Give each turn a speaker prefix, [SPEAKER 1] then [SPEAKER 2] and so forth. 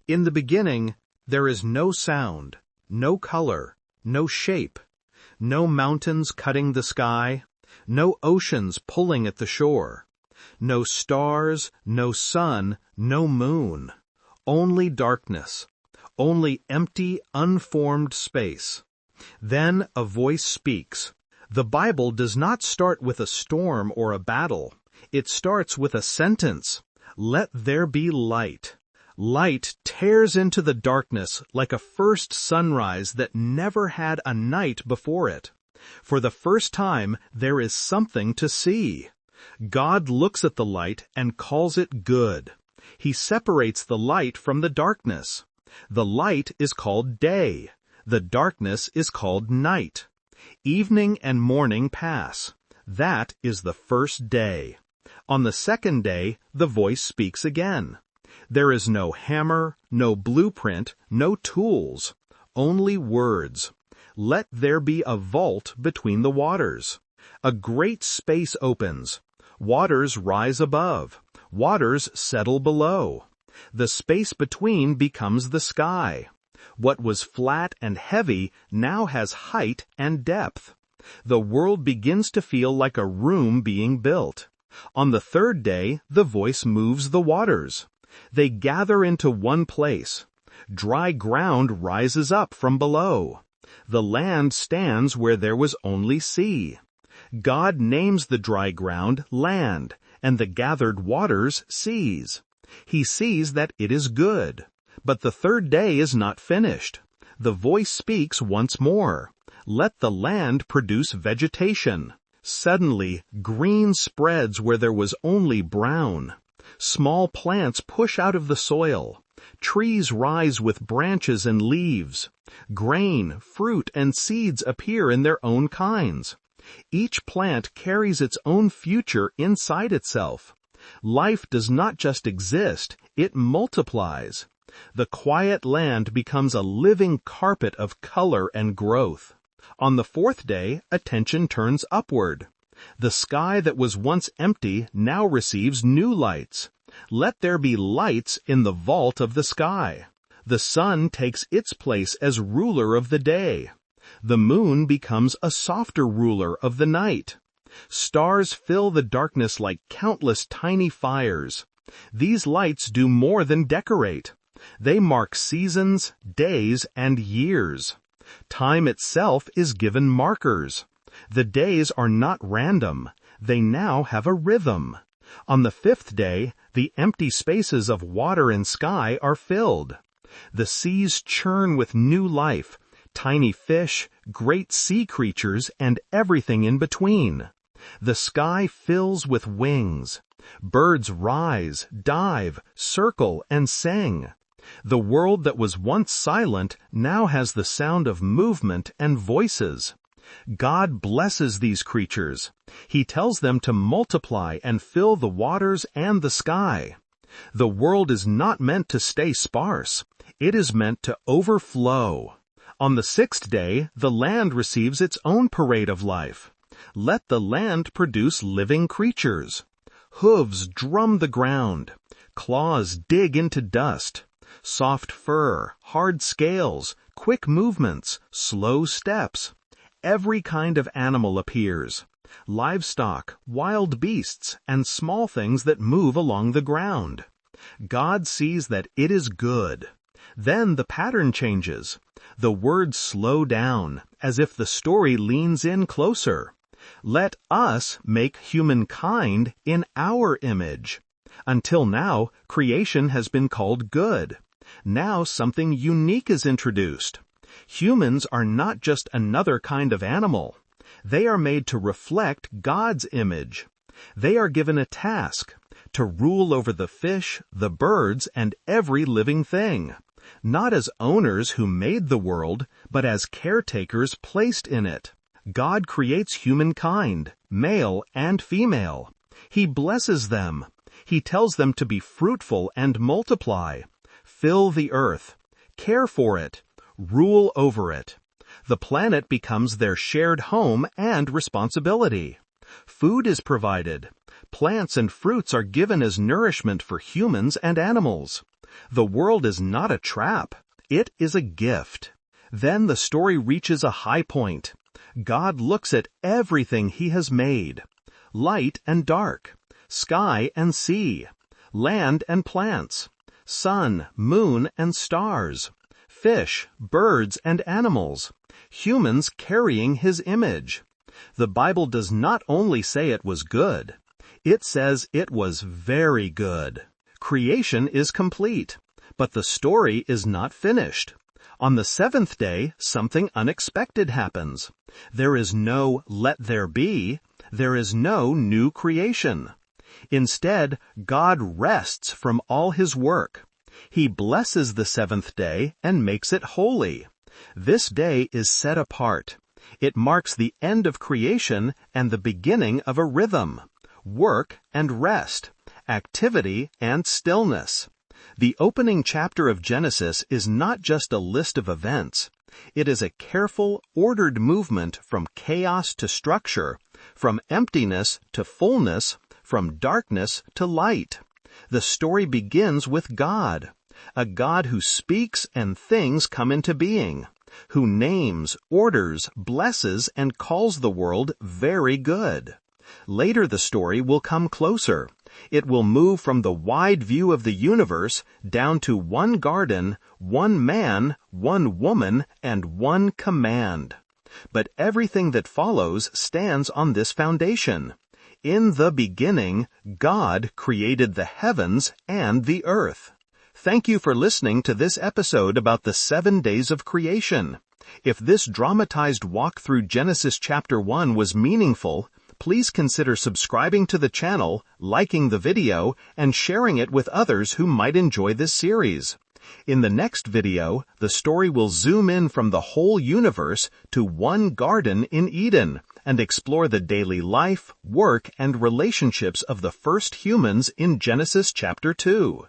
[SPEAKER 1] In the beginning, there is no sound, no color, no shape, no mountains cutting the sky, no oceans pulling at the shore, no stars, no sun, no moon, only darkness, only empty, unformed space. Then a voice speaks. The Bible does not start with a storm or a battle. It starts with a sentence. Let there be light. Light tears into the darkness like a first sunrise that never had a night before it. For the first time, there is something to see. God looks at the light and calls it good. He separates the light from the darkness. The light is called day. The darkness is called night. Evening and morning pass. That is the first day. On the second day, the voice speaks again. There is no hammer, no blueprint, no tools, only words. Let there be a vault between the waters. A great space opens. Waters rise above. Waters settle below. The space between becomes the sky. What was flat and heavy now has height and depth. The world begins to feel like a room being built. On the third day, the voice moves the waters. They gather into one place. Dry ground rises up from below. The land stands where there was only sea. God names the dry ground land, and the gathered waters seas. He sees that it is good. But the third day is not finished. The voice speaks once more. Let the land produce vegetation. Suddenly, green spreads where there was only brown. Small plants push out of the soil. Trees rise with branches and leaves. Grain, fruit, and seeds appear in their own kinds. Each plant carries its own future inside itself. Life does not just exist, it multiplies. The quiet land becomes a living carpet of color and growth. On the fourth day, attention turns upward. The sky that was once empty now receives new lights. Let there be lights in the vault of the sky. The sun takes its place as ruler of the day. The moon becomes a softer ruler of the night. Stars fill the darkness like countless tiny fires. These lights do more than decorate. They mark seasons, days, and years. Time itself is given markers. The days are not random. They now have a rhythm. On the fifth day, the empty spaces of water and sky are filled. The seas churn with new life, tiny fish, great sea creatures, and everything in between. The sky fills with wings. Birds rise, dive, circle, and sing. The world that was once silent now has the sound of movement and voices. God blesses these creatures. He tells them to multiply and fill the waters and the sky. The world is not meant to stay sparse. It is meant to overflow. On the sixth day, the land receives its own parade of life. Let the land produce living creatures. Hooves drum the ground. Claws dig into dust. Soft fur, hard scales, quick movements, slow steps. Every kind of animal appears. Livestock, wild beasts, and small things that move along the ground. God sees that it is good. Then the pattern changes. The words slow down, as if the story leans in closer. Let us make humankind in our image. Until now, creation has been called good. Now something unique is introduced. Humans are not just another kind of animal. They are made to reflect God's image. They are given a task, to rule over the fish, the birds, and every living thing. Not as owners who made the world, but as caretakers placed in it. God creates humankind, male and female. He blesses them. He tells them to be fruitful and multiply. Fill the earth. Care for it. Rule over it. The planet becomes their shared home and responsibility. Food is provided. Plants and fruits are given as nourishment for humans and animals. The world is not a trap. It is a gift. Then the story reaches a high point. God looks at everything He has made. Light and dark, sky and sea, land and plants, sun, moon, and stars, fish, birds, and animals, humans carrying His image. The Bible does not only say it was good, it says it was very good. Creation is complete, but the story is not finished. On the seventh day, something unexpected happens. There is no "let there be." There is no new creation. Instead, God rests from all His work. He blesses the seventh day and makes it holy. This day is set apart. It marks the end of creation and the beginning of a rhythm, work and rest, activity and stillness. The opening chapter of Genesis is not just a list of events. It is a careful, ordered movement from chaos to structure, from emptiness to fullness, from darkness to light. The story begins with God, a God who speaks and things come into being, who names, orders, blesses, and calls the world very good. Later the story will come closer. It will move from the wide view of the universe down to one garden, one man, one woman, and one command. But everything that follows stands on this foundation. In the beginning, God created the heavens and the earth. Thank you for listening to this episode about the 7 days of creation. If this dramatized walk through Genesis chapter 1 was meaningful, please consider subscribing to the channel, liking the video, and sharing it with others who might enjoy this series. In the next video, the story will zoom in from the whole universe to one garden in Eden and explore the daily life, work, and relationships of the first humans in Genesis chapter 2.